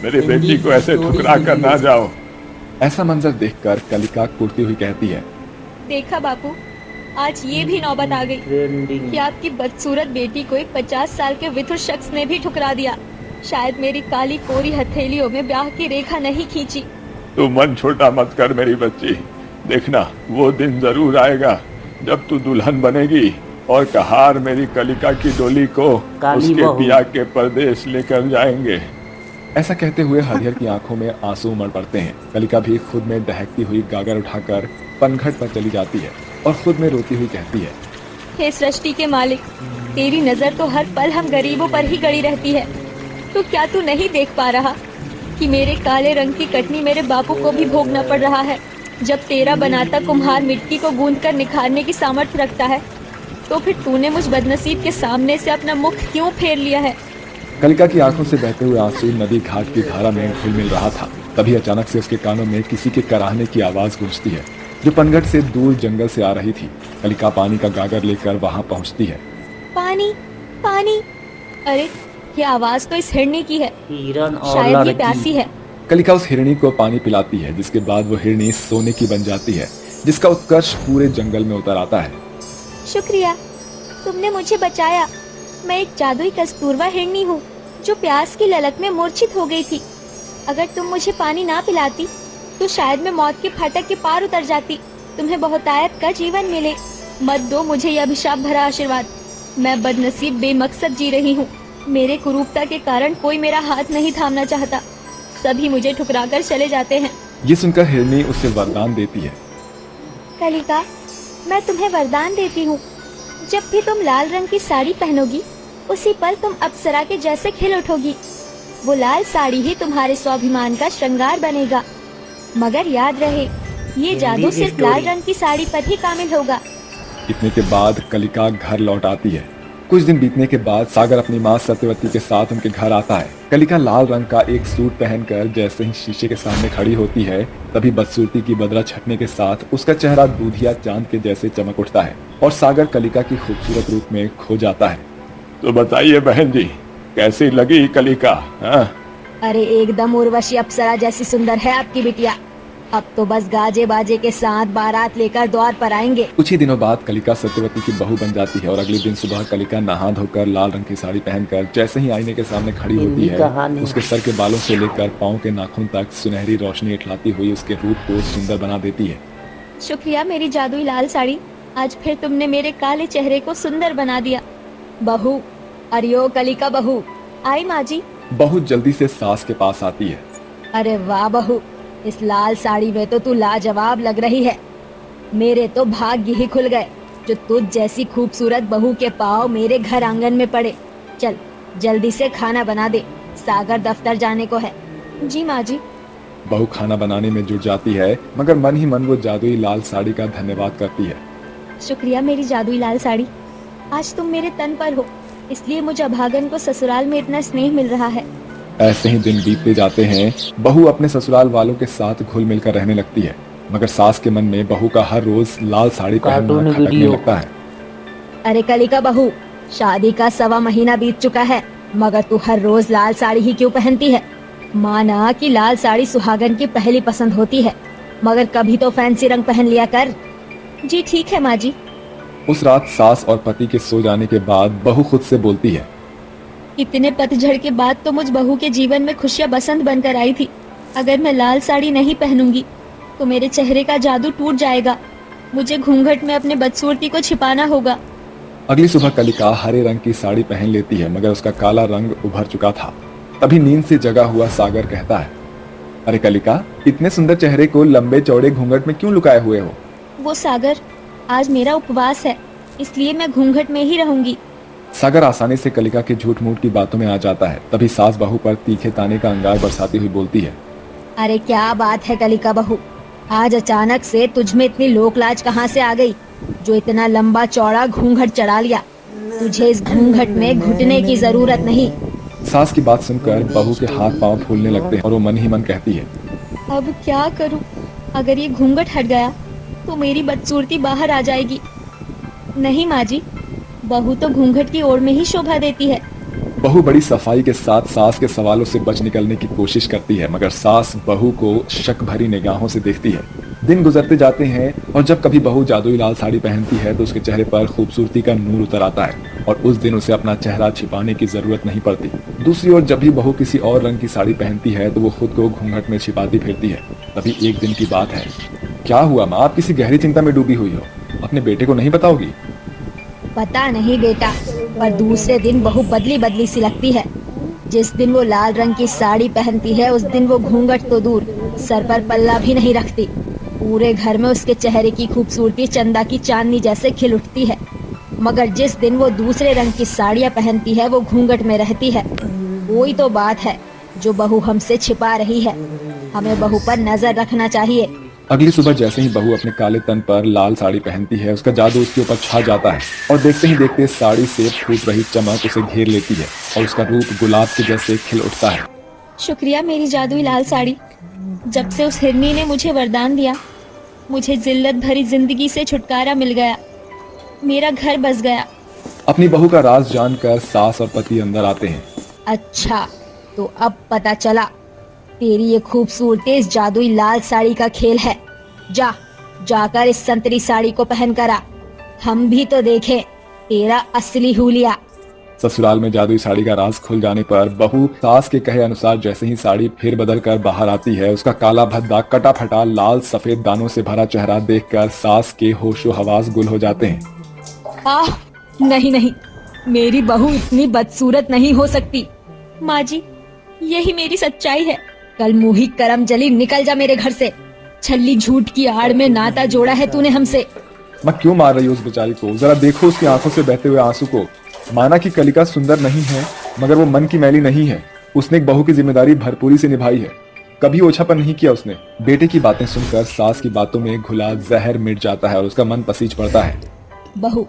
मेरी हिंदी बेटी को की ऐसे स्टोरी ठुकरा कर ना वीडियो। जाओ। ऐसा मंजर देखकर कलिका कुर्ती हुई कहती है, देखा बापू, आज ये भी नौबत आ गई ट्रेंडिंग। कि आपकी बदसूरत बेटी को एक 50 साल के विधुर शख्स ने भी ठुकरा दिया। शायद मेरी काली कोरी हथेलियों में ब्याह की रेखा नहीं खींची। तू मन छोटा मत कर मेरी बच्ची। देखना वो दिन जरूर आएगा जब तू दुल्हन बनेगी और कहार मेरी कलिका की डोली को काली उसके बहू। पिया के परदेश लेकर जाएंगे। ऐसा कहते हुए हरिहर की आंखों में आंसू उमड़ पड़ते हैं। कलिका भी खुद में दहकती हुई गागर उठाकर पनघट पर चली जाती है और खुद में रोती हुई कहती है, हे सृष्टि के मालिक, तेरी नजर तो हर पल हम गरीबों पर ही गड़ी रहती है। तो क्या तू नहीं देख पा रहा कि मेरे काले रंग की कटनी मेरे बापू को भी भोगना पड़ रहा है? जब तेरा बनाता कुम्हार मिट्टी को गूंद कर निखारने की सामर्थ्य रखता है, तो फिर तूने मुझ बदनसीब के सामने से अपना मुख क्यों फेर लिया है? कलिका की आंखों से बहते हुए आंसू नदी घाट की धारा में घुल मिल रहा था। तभी अचानक से उसके कानों में किसी के कराहने की आवाज गूंजती है, जो पनघट से दूर जंगल से आ रही थी। कलिका पानी का गागर लेकर वहां पहुंचती है। पानी, पानी। अरे, ये आवाज तो इस हिरनी की है। हिरन और शायद ये लड़की। प्यासी है। कलिका उस हिरणी को पानी पिलाती है, जिसके बाद वो हिरणी सोने की बन जाती है, जिसका उत्कर्ष पूरे जंगल में उतर आता है। शुक्रिया, तुमने मुझे बचाया। मैं एक जादुई कस्तूरबा हिरनी हूँ जो प्यास की ललक में मूर्छित हो गई थी। अगर तुम मुझे पानी ना पिलाती तो शायद मैं मौत के फाटक के पार उतर जाती। तुम्हें बहुतायत का जीवन मिले। मत दो मुझे यह अभिशाप भरा आशीर्वाद। मैं बदनसीब बेमकसद जी रही हूँ। मेरे कुरूपता के कारण कोई मेरा हाथ नहीं थामना चाहता। सभी मुझे ठुकराकर चले जाते हैं। ये सुनकर हिरणी उसे वरदान देती है। कलिका, मैं तुम्हें वरदान देती हूँ। जब भी तुम लाल रंग की साड़ी पहनोगी, उसी पल तुम अप्सरा के जैसे खिल उठोगी। वो लाल साड़ी ही तुम्हारे स्वाभिमान का श्रृंगार बनेगा। मगर याद रहे, ये जादू हिंदी की सिर्फ लाल स्टोरी। रंग की साड़ी पर ही कामिल होगा। इतने के बाद कलिका घर लौट आती है। कुछ दिन बीतने के बाद सागर अपनी माँ सत्यवती के साथ उनके घर आता है। कलिका लाल रंग का एक सूट पहनकर जैसे ही शीशे के सामने खड़ी होती है, तभी बदसूरती की बदला छटने के साथ उसका चेहरा दूधिया चांद के जैसे चमक उठता है और सागर कलिका की खूबसूरत रूप में खो जाता है। तो बताइए बहन जी, कैसी लगी कलिका? हाँ? अरे एकदम उर्वशी अप्सरा जैसी सुंदर है आपकी बिटिया। अब तो बस गाजे बाजे के साथ बारात लेकर द्वार पर आएंगे। कुछ ही दिनों बाद कलिका सत्यवती की बहू बन जाती है और अगले दिन सुबह कलिका नहा धोकर लाल रंग की साड़ी पहनकर जैसे ही आईने के सामने खड़ी होती हिंदी है, कहानी। उसके सर के बालों से लेकर पाँव के नाखून तक सुनहरी रोशनी इठलाती हुई उसके रूप को सुंदर बना देती है। शुक्रिया मेरी जादुई लाल साड़ी। आज फिर तुमने मेरे काले चेहरे को सुंदर बना दिया। बहू, अरियो कलिका बहू। आई माँ जी। बहू जल्दी से सास के पास आती है। अरे वाह बहू, इस लाल साड़ी में तो तू लाजवाब लग रही है। मेरे तो भाग्य ही खुल गए जो तुझ जैसी खूबसूरत बहू के पाँव मेरे घर आंगन में पड़े। चल जल्दी से खाना बना दे, सागर दफ्तर जाने को है। जी माँ जी। बहू खाना बनाने में जुट जाती है, मगर मन ही मन वो जादुई लाल साड़ी का धन्यवाद करती है। शुक्रिया मेरी जादुई लाल साड़ी। आज तुम मेरे तन पर हो, इसलिए मुझे अभागन को ससुराल में इतना स्नेह मिल रहा है। ऐसे ही दिन बीतते जाते हैं। बहू अपने ससुराल वालों के साथ घुल मिलकर रहने लगती है, मगर सास के मन में बहू का हर रोज लाल साड़ी कार्टून पहनना खटकने वीडियो। लगता है। अरे कलिका बहू, शादी का 1.25 महीना बीत चुका है, मगर तू हर रोज लाल साड़ी ही क्यों पहनती है? माना कि लाल साड़ी सुहागन की पहली पसंद होती है, मगर कभी तो फैंसी रंग पहन लिया कर। जी ठीक है माँ जी। उस रात सास और पति के सो जाने के बाद बहू खुद से बोलती है। इतने पतझड़ के बाद तो मुझ बहू के जीवन में खुशियाँ बसंत बनकर आई थी। अगर मैं लाल साड़ी नहीं पहनूंगी तो मेरे चेहरे का जादू टूट जाएगा। मुझे घूंघट में अपने बदसूरती को छिपाना होगा। अगली सुबह कलिका हरे रंग की साड़ी पहन लेती है, मगर उसका काला रंग उभर चुका था। तभी नींद से जगा हुआ सागर कहता है, अरे कलिका, इतने सुंदर चेहरे को लंबे चौड़े घूंघट में क्यों लुकाए हुए हो? वो सागर, आज मेरा उपवास है, इसलिए मैं घूंघट में ही रहूंगी। सागर आसानी से कलिका के झूठ मूठ की बातों में आ जाता है। तभी सास बहू पर तीखे ताने का अंगार बरसाती हुई बोलती है, अरे क्या बात है कलिका बहू, आज अचानक से तुझ में इतनी लोकलाज कहाँ से आ गई जो इतना लंबा चौड़ा घूंघट चढ़ा लिया? तुझे इस घूंघट में घुटने की जरूरत नहीं। सास की बात सुनकर बहू के हाथ पांव फूलने लगते हैं और वो मन ही मन कहती है, अब क्या करूं? अगर ये घूंघट हट गया तो मेरी बदसूरती बाहर आ जाएगी। नहीं माँ जी, बहू तो घूंघट की ओर में ही शोभा देती है। बहू बड़ी सफाई के साथ सास के सवालों से बच निकलने की कोशिश करती है, मगर सास बहू को शक भरी निगाहों से देखती है। दिन गुजरते जाते हैं और जब कभी बहू जादुई लाल साड़ी पहनती है तो उसके चेहरे पर खूबसूरती का नूर उतर आता है और उस दिन उसे अपना चेहरा छिपाने की जरूरत नहीं पड़ती। दूसरी ओर जब भी बहू किसी और रंग की साड़ी पहनती है तो वो खुद को घूंघट में छिपाती फिरती है। तभी एक दिन की बात है। क्या हुआ माँ, आप किसी गहरी चिंता में डूबी हुई हो, अपने बेटे को नहीं बताओगी? पता नहीं बेटा, पर दूसरे दिन बहू बदली बदली सी लगती है। जिस दिन वो लाल रंग की साड़ी पहनती है उस दिन वो घूंघट तो दूर, सर पर पल्ला भी नहीं रखती। पूरे घर में उसके चेहरे की खूबसूरती चंदा की चांदनी जैसे खिल उठती है। मगर जिस दिन वो दूसरे रंग की साड़ियाँ पहनती है वो घूंघट में रहती है। कोई तो बात है जो बहू हमसे छिपा रही है। हमें बहू पर नजर रखना चाहिए। अगली सुबह जैसे ही बहू अपने काले तन पर लाल साड़ी पहनती है उसका जादू उसके ऊपर छा जाता है और देखते ही देखते साड़ी से फूट रही चमक उसे घेर लेती है और उसका रूप गुलाब के जैसे खिल उठता है। शुक्रिया मेरी जादुई लाल साड़ी। जब से उस हिरनी ने मुझे वरदान दिया, मुझे जिल्लत भरी जिंदगी से छुटकारा मिल गया। मेरा घर बस गया। अपनी बहू का राज जानकर सास और पति अंदर आते हैं। अच्छा, तो अब पता चला तेरी ये खूबसूरती इस जादुई लाल साड़ी का खेल है। जाकर इस संतरी साड़ी को पहन कर आ, हम भी तो देखें तेरा असली हुलिया। ससुराल में जादुई साड़ी का राज खुल जाने पर बहू सास के कहे अनुसार जैसे ही साड़ी फिर बदल कर बाहर आती है उसका काला भद्दा कटा फटा लाल सफेद दानों से भरा चेहरा देखकर सास के होशो हवास गुल हो जाते हैं। आह, नहीं, मेरी बहू इतनी बदसूरत नहीं हो सकती। माँ जी, यही मेरी सच्चाई है। कल मुही करम जली, निकल जा मेरे घर से। छल्ली झूठ की आड़ में नाता जोड़ा है तूने हमसे। मैं क्यों मार रही हूँ उस बेचारी को? जरा देखो उसकी आंखों से बहते हुए आंसू को। माना कि कलिका सुंदर नहीं है मगर वो मन की मैली नहीं है। उसने एक बहू की जिम्मेदारी भरपूरी से निभाई है, कभी ओछापन नहीं किया उसने। बेटे की बातें सुनकर सास की बातों में घुला जहर मिट जाता है और उसका मन पसीज पड़ता है। बहू,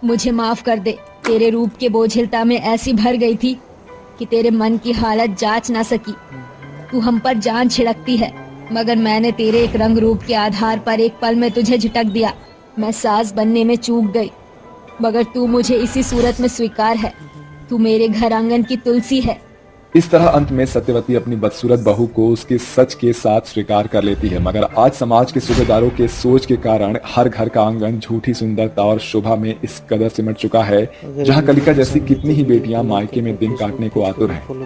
मुझे माफ कर दे। तेरे रूप के बोझिलता में ऐसी भर गई थी कि तेरे मन की हालत जांच ना सकी। तू हम पर जान छिड़कती है, मगर मैंने तेरे एक रंग रूप के आधार पर एक पल में तुझे झिटक दिया। मैं सास बनने में चूक गई, मगर तू मुझे इसी सूरत में स्वीकार है। तू मेरे घर आंगन की तुलसी है। इस तरह अंत में सत्यवती अपनी बदसूरत बहू को उसके सच के साथ स्वीकार कर लेती है। मगर आज समाज के सूबेदारों के सोच के कारण हर घर का आंगन झूठी सुंदरता और शोभा में इस कदर सिमट चुका है, जहां कलिका जैसी कितनी ही बेटियां मायके में दिन काटने को आतुर हैं।